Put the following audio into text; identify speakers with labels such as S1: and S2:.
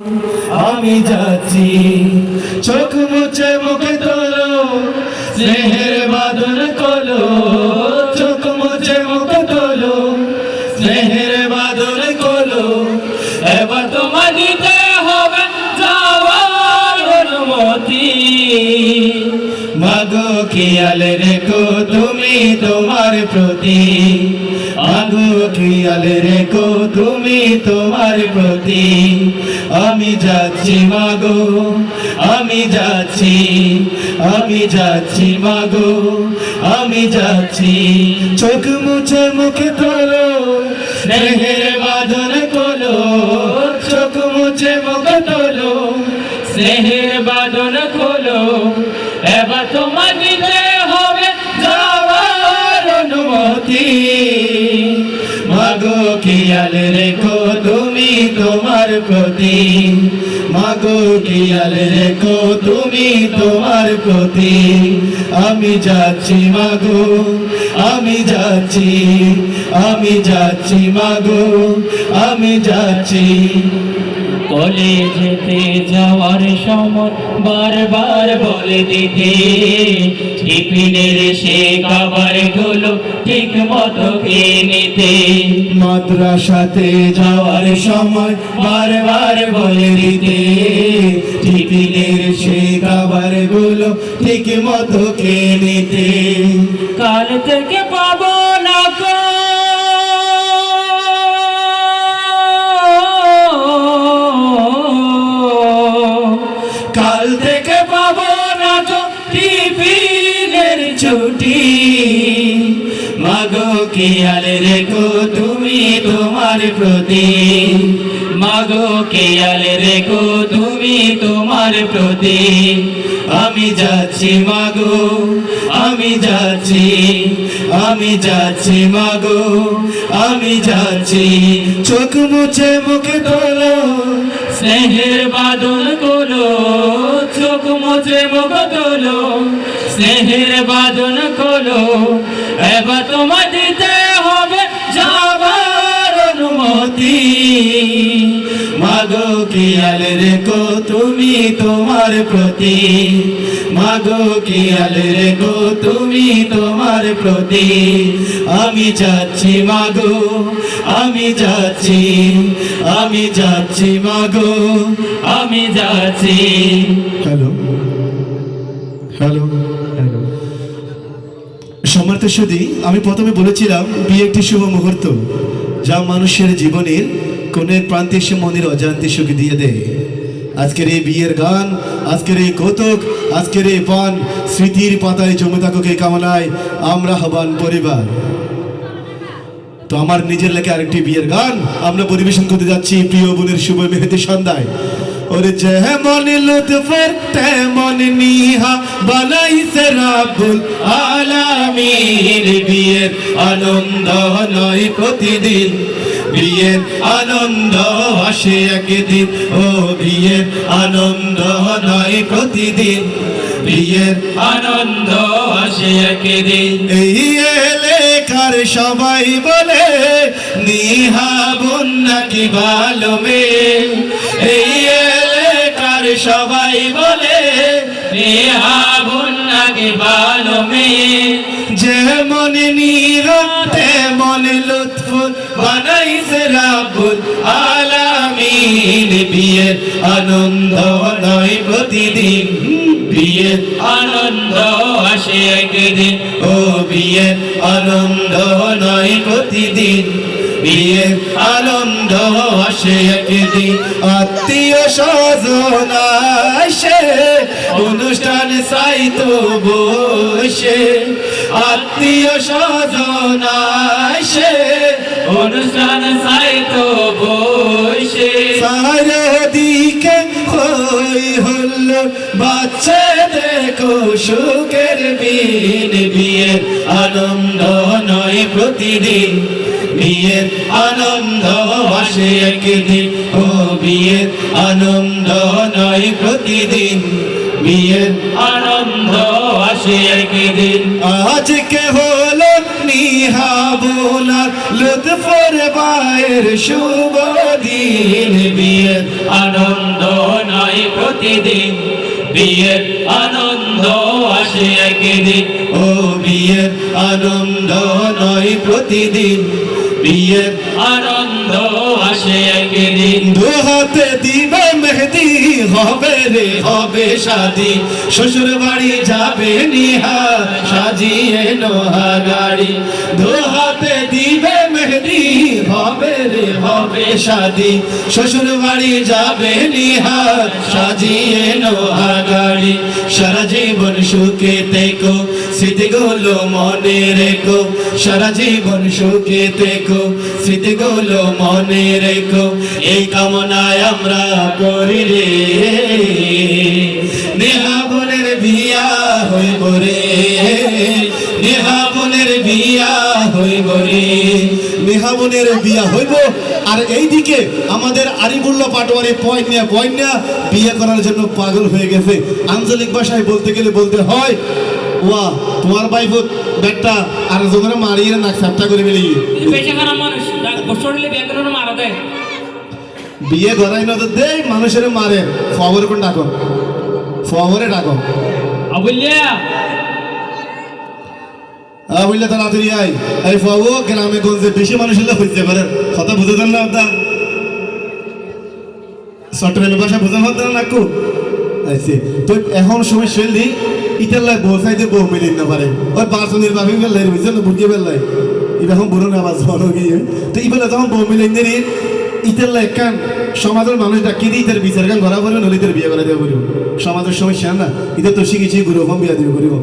S1: আমি যাচ্ছি চোখ মুছে মুখে তোলো স্নেহের বাঁধন খোলো চোখ মুছে মুখে তোলো স্নেহের বাঁধন খোলো এবার তোমার দিতে হবে যাওয়ার অনুমতি মাগো খেয়াল রেখো তুমি তোমার প্রতি মাগো খেয়াল রেখো তুমি তোমার প্রতি আমি যাচ্ছি মাগো আমি যাচ্ছি মাগো আমি যাচ্ছি চোখ মুছে মুখে তোলো স্নেহের বাঁধন খোলো চোখ মুছে মুখে তোলো স্নেহের বাঁধন খোলো এবার তোমার দিতে হবে যাওয়ার অনুমতি মাগো খেয়াল রেখো তুমি তোমার প্রতি মাগো খেয়াল রেখো তুমি তোমার প্রতি আমি যাচ্ছি মাগো আমি যাচ্ছি মাগো আমি যাচ্ছি
S2: বলে যেতে যাওয়ার সময় বারবার বলে দিতে টিফিনের সে খাবার গুলো ঠিক মতো খেয়ে নিতে
S1: মাদ্রাসাতে যাওয়ার সময় বারবার বলে দিতে টিফিনের সে খাবার গুলো ঠিক মতো খেয়ে নিতে
S2: কাল থেকে পাবো না গো
S1: কাল থেকে পাবো না তো টিফিনের ছুটি মাগো খেয়াল রেখো তুমি তোমার প্রতি মাগো খেয়াল রেখো তুমি তোমার প্রতি আমি যাচ্ছি মাগো আমি যাচ্ছি মাগো আমি যাচ্ছি চোখ মুছে মুখে তোলো
S2: স্নেহের বাঁধন খোলো চোখ মুছে মুখ তোলো স্নেহের বাঁধন খোলো এবার তোমার দিতে হবে যাবার অনুমতি
S1: মাগো খেয়াল রেখো তুমি তোমার প্রতি মাগো খেয়াল রেখো তুমি তোমার প্রতি আমি যাচ্ছি মাগো আমি যাচ্ছি মাগো
S2: আমি যাচ্ছি
S1: হ্যালো হ্যালো হ্যালো সম্মানিত সুধী, আমি প্রথমে বলেছিলাম বিয়ে একটি শুভ মুহূর্ত যা মানুষের জীবনের কোণের প্রান্তে এসে মনের অজান্তে সুখ দিয়ে দেয়। আজকের এই বিয়ের গান, আজকের এই কৌতুক, আজকের এই পান স্মৃতির পাতায় জমে থাকুক এই কামনায় আমরা হবান পরিবার। তো আমার নিজের লেখা আরেকটি বিয়ের গান আমরা পরিবেশন করতে যাচ্ছি প্রিয় বোনের শুভ মেহেদি সন্ধ্যায়। ওরে যেমন লুৎফর তেমন নিহা বানাইছে রাব্বুল আলামিন। বিয়ের আনন্দ নয় প্রতিদিন, বিয়ের আনন্দ আসে একদিন। ও বিয়ের আনন্দ নয় প্রতিদিন, বিয়ের
S2: আনন্দ আসে একদিন।
S1: এই এলাকার সবাই বলে নিহা বোন নাকি ভালো মেয়ে। এই এলাকার সবাই বলে
S2: নেহা বোন নাকি ভালো মেয়ে।
S1: যেমন নিহা তেমন লুৎফুল বানাইছে রাব্বুল আলামিন। বিয়ের আনন্দ নয় প্রতিদিন, বিয়ের
S2: আনন্দ আসে একদিন।
S1: ও বিয়ের আনন্দ নয় প্রতিদিন, বিয়ের আনন্দ আসে একদিন। আত্মীয় স্বজন আসে অনুষ্ঠান সাইতো বসে। আত্মীয় স্বজন আসে
S2: অনুষ্ঠান সাইতো বসে।
S1: চারিদিকে হই হল্লো বাচ্চা দেখো সুখের দিন। বিয়ের আনন্দ নয় প্রতিদিন, বিয়ের আনন্দ আসে একদিন। ও বিয়ের আনন্দ নয় প্রতিদিন, বিয়ের
S2: আনন্দ আসে একদিন।
S1: আজকে হলো নিহা বোনার লুৎফর ভাইয়ের শুভ দিন। বিয়ের
S2: আনন্দ নয় প্রতিদিন বিয়ের আনন্দ আসে একদিন
S1: ও বিয়ের আনন্দ নয় প্রতিদিন, বিয়ের
S2: আনন্দ আসে একদিন
S1: দু হাতে দিবে মেহেদি, হবে রে হবে শাদি, শ্বশুর বাড়ি যাবে নিহার সাজিয়ে নোহা গাড়ি। দু হাতে দিবে মেহেদি, হবে রে হবে শাদি, শ্বশুর বাড়ি যাবে নিহার সাজিয়ে নোহা গাড়ি। সারা জীবন সুখে থেকো, স্মৃতিগুলো মনে রেখো, সারা জীবন সুখে থেকো, স্মৃতিগুলো মনে রেখো, এই কামনায় আমরা করি রে। নেহা বোনের বিয়া হইব রে, নেহা বোনের বিয়া হইব রে, নেহা বোনের বিয়া হইব। আর এইদিকে আমাদের আরিফুল্লাহ পাটোয়ারি পয়না বিয়ে করার জন্য পাগল হয়ে গেছে। আঞ্চলিক ভাষায় বলতে গেলে বলতে হয়, ওয়া তোমার বাইফ ব্যাটটা আর যখন মারিয়ে নাক সাপটা করে ফেলি।
S2: পেশা খারাপ মানুষ বছর হলে বিয়ে করে মারা দেয়।
S1: বিয়ে করাই না তো দেই মানুষের মারে, খবর কোন ডাকো, খবরে ডাকো
S2: আবুলিয়া
S1: বুঝলে তাড়াতাড়ি আই। এই ফাবো গ্রামে গঞ্জে বেশি মানুষ হলে হইতে পারে, কথা বুঝে দেন না আপনার চট্টগ্রামের ভাষা বুঝে পারতেন না কু আইসি তো এখন সময় শৈলী ইটাল্লাই বউ চাইতে বউ মিলিয়ে না পারে, ওই বাসনের বাবি বেলাই বুঝছেন না বুঝিয়ে বেলাই এটা এখন বুড়ো না আবার ঝড় গিয়ে তো ইবেলা তখন বউ মিলিয়ে নিয়ে ইটাল্লাই কান সমাজের মানুষ ডাকি দিয়ে ইতার বিচার কান করা করবে নলিতের বিয়ে করে দেওয়া করিব। সমাজের সমস্যা না, এটা তো শিখেছি গুরু বিয়া দিয়ে করিব।